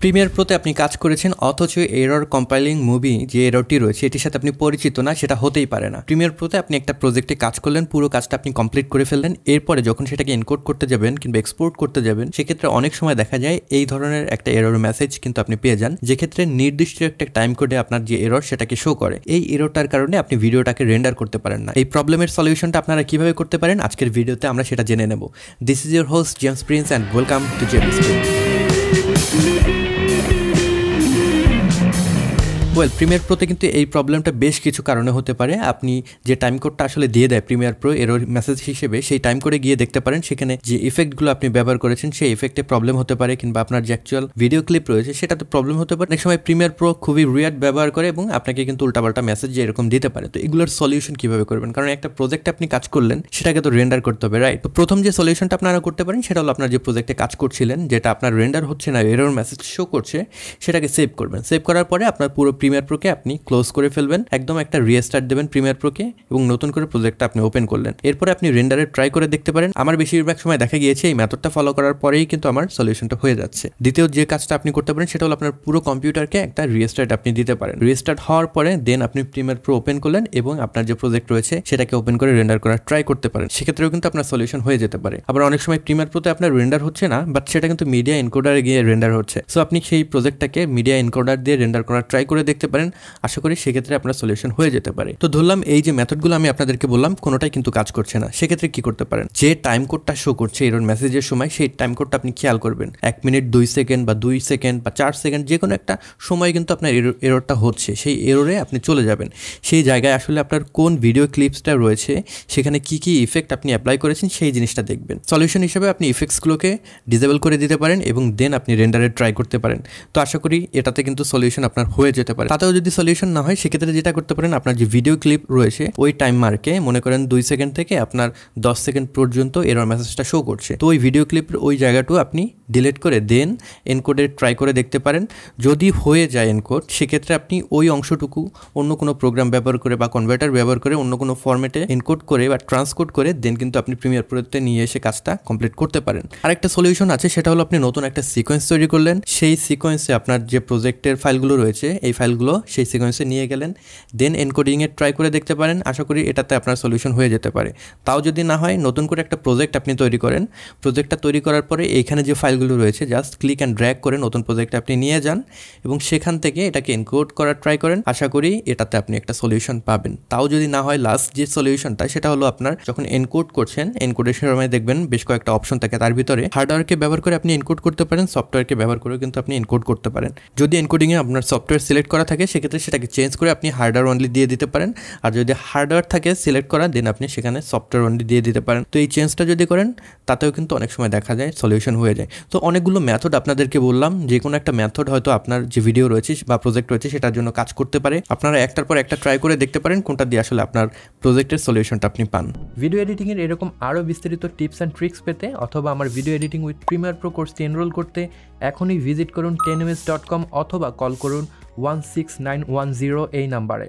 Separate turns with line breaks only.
Premier প্রোতে আপনি কাজ করেছেন অথচ এরর কম্পাইলিং মুভি যে এররটি রয়েছে এটির সাথে আপনি পরিচিত না, সেটা হতেই পারে না। প্রিমিয়ার প্রোতে আপনি একটা প্রজেক্টে কাজ করলেন, পুরো কাজটা আপনি কমপ্লিট করে ফেললেন, এরপরে যখন সেটাকে এনকোড করতে যাবেন কিংবা এক্সপোর্ট করতে যাবেন সেক্ষেত্রে অনেক সময় দেখা যায় এই ধরনের একটা এরর মেসেজ কিন্তু আপনি পেয়ে যান, যেক্ষেত্রে নির্দিষ্ট একটা টাইম কোডে আপনার যে এরর সেটাকে শো করে। এই এররটার কারণে আপনি ভিডিওটাকে রেন্ডার করতে পারেন না। এই প্রবলেমের সলিউশনটা আপনারা কিভাবে করতে পারেন আজকের ভিডিওতে আমরা সেটা জেনে নেব। This is your host James Prince and welcome to James Prince. Premier প্রোতে কিন্তু এই প্রবলেমটা বেশ কিছু কারণে হতে পারে। আপনি যে টাইম কোডটা আসলে দিয়ে দেয় প্রিমিয়ার প্রো এরর মেসেজ হিসেবে, সেই টাইম কোডে গিয়ে দেখতে পারেন সেখানে যে ইফেক্টগুলো আপনি ব্যবহার করেছেন সেই ইফেক্টে প্রবলেম হতে পারে, কিংবা আপনার যে অ্যাকচুয়াল ভিডিও ক্লিপ রয়েছে সেটাতে প্রবলেম হতে পারে। অনেক সময় প্রিমিয়ার প্রো খুবই উইয়ার্ড ব্যবহার করে এবং আপনাকে কিন্তু উল্টাপাল্টা মেসেজ যে এরকম দিতে পারে। তো এগুলোর সলিউশন কিভাবে করবেন, কারণ একটা প্রজেক্টে আপনি কাজ করলেন সেটাকে তো রেন্ডার করতে হবে, রাইট? তো প্রথম যে সলিউশনটা আপনারা করতে পারেন সেটা হলো আপনার যে প্রজেক্টে কাজ করছিলেন, যেটা আপনার রেন্ডার হচ্ছে না, এরর মেসেজ শো করছে, সেটাকে সেভ করবেন। সেভ করার পরে আপনার পুরো প্রিমিয়ার প্রোকে আপনি ক্লোজ করে ফেলবেন, একদম একটা রিস্টার্ট দেবেন প্রিমিয়ার প্রোকে এবং নতুন করে প্রজেক্টটা আপনি ওপেন করলেন। এরপরে আপনি রেন্ডারে ট্রাই করে দেখতে পারেন। আমার বেশিরভাগ সময় দেখা গিয়েছে এই মেথডটা ফলো করার পরেই কিন্তু আমার সলিউশনটা হয়ে যাচ্ছে। দ্বিতীয় যে কাজটা আপনি করতে পারেন সেটা হলো আপনার পুরো কম্পিউটারকে একটা রিস্টার্ট আপনি দিতে পারেন। রিস্টার্ট হওয়ার পরে দেন আপনি প্রিমিয়ার প্রো ওপেন করলেন এবং আপনার যে প্রজেক্ট রয়েছে সেটাকে ওপেন করে রেন্ডার করার ট্রাই করতে পারেন। সেক্ষেত্রেও কিন্তু আপনার সলিউশন হয়ে যেতে পারে। আবার অনেক সময় প্রিমিয়ার প্রোতে আপনার রেন্ডার হচ্ছে না, বাট সেটা কিন্তু মিডিয়া এনকোডারে গিয়ে রেন্ডার হচ্ছে। সো আপনি সেই প্রজেক্টটাকে মিডিয়া এনকোডার দিয়ে রেন্ডার করার ট্রাই করে দেখতে পারেন। আশা করি সেক্ষেত্রে আপনার সলিউশন হয়ে যেতে পারে। তো ধরলাম এই যে মেথডগুলো আমি আপনাদেরকে বললাম কোনোটাই কিন্তু কাজ করছে না, সেক্ষেত্রে কি করতে পারেন? যে টাইম কোডটা শো করছে এরর মেসেজের সময় সেই টাইম কোডটা আপনি খেয়াল করবেন। 1 মিনিট 2 সেকেন্ড বা 2 সেকেন্ড বা 4 সেকেন্ড যে কোনো একটা সময় কিন্তু আপনার এররটা হচ্ছে, সেই এররে আপনি চলে যাবেন। সেই জায়গায় আসলে আপনার কোন ভিডিও ক্লিপসটা রয়েছে, সেখানে কি কি ইফেক্ট আপনি অ্যাপ্লাই করেছেন সেই জিনিসটা দেখবেন। সলিউশন হিসেবে আপনি ইফেক্টসগুলোকে ডিসেবল করে দিতে পারেন এবং দেন আপনি রেন্ডারে ট্রাই করতে পারেন। তো আশা করি এটাতে কিন্তু সলিউশন আপনার হয়ে যেতে পারে। তাতেও যদি সলিউশন না হয় সেক্ষেত্রে যেটা করতে পারেন, আপনার যে ভিডিও ক্লিপ রয়েছে ওই টাইম মার্কে মনে করেন 2 সেকেন্ড থেকে আপনার 10 সেকেন্ড পর্যন্ত এরর মেসেজটা শো করছে, তো ওই ভিডিও ক্লিপের ওই জায়গাটু আপনি ডিলিট করে দেন এনকোডে ট্রাই করে দেখতে পারেন। যদি হয়ে যায় এনকোড, সেক্ষেত্রে আপনি ওই অংশটুকু অন্য কোনো প্রোগ্রাম ব্যবহার করে বা কনভার্টার ব্যবহার করে অন্য কোনো ফরম্যাটে এনকোড করে বা ট্রান্সকোড করে দেন কিন্তু আপনি প্রিমিয়ার প্রোতে নিয়ে এসে কাজটা কমপ্লিট করতে পারেন। আরেকটা সলিউশন আছে, সেটা হলো আপনি নতুন একটা সিকোয়েন্স তৈরি করলেন, সেই সিকোয়েন্সে আপনার যে প্রজেক্টের ফাইলগুলো রয়েছে এই ফাইলগুলো সেই সিকোয়েন্সে নিয়ে গেলেন, দেন এনকোডিংয়ে ট্রাই করে দেখতে পারেন। আশা করি এটাতে আপনার সলিউশন হয়ে যেতে পারে। তাও যদি না হয়, নতুন করে একটা প্রজেক্ট আপনি তৈরি করেন। প্রজেক্টটা তৈরি করার পরে এইখানে যে ফাইলগুলো রয়েছে জাস্ট ক্লিক অ্যান্ড ড্র্যাগ করে নতুন প্রজেক্টে আপনি নিয়ে যান এবং সেখান থেকে এটাকে এনকোড করার ট্রাই করেন। আশা করি এটাতে আপনি একটা সলিউশন পাবেন। তাও যদি না হয়, লাস্ট যে সলিউশনটা সেটা হলো আপনার যখন এনকোড করছেন, এনকোডের সময় দেখবেন বেশ কয়েকটা অপশন থাকে, তার ভিতরে হার্ডওয়্যারকে ব্যবহার করে আপনি এনকোড করতে পারেন, সফটওয়্যারকে ব্যবহার করে কিন্তু আপনি এনকোড করতে পারেন। যদি এনকোডিংয়ে আপনার সফটওয়্যার সিলেক্ট করা থাকে সেক্ষেত্রে সেটাকে চেঞ্জ করে আপনি হার্ডওয়্যার অনলি দিয়ে দিতে পারেন, আর যদি হার্ডওয়্যার থাকে সিলেক্ট করা দেন আপনি সেখানে সফটওয়্যার অনলি দিয়ে দিতে পারেন। তো এই চেঞ্জটা যদি করেন তাতেও কিন্তু অনেক সময় দেখা যায় সলিউশন হয়ে যায়। তো অনেকগুলো মেথড আপনাদেরকে বললাম, যে কোনো একটা মেথড হয়তো আপনার যে ভিডিও রয়েছে বা প্রজেক্ট রয়েছে সেটার জন্য কাজ করতে পারে। আপনারা একটার পর একটা ট্রাই করে দেখতে পারেন কোনটা দিয়ে আসলে আপনার প্রজেক্টের সলিউশনটা আপনি পান। ভিডিও এডিটিংয়ের এরকম আরও বিস্তারিত টিপস অ্যান্ড ট্রিক্স পেতে অথবা আমার video editing with Premiere Pro কোর্সটি এনরোল করতে এখনই ভিজিট করুন 10ms.com অথবা কল করুন 16910 এই নাম্বারে।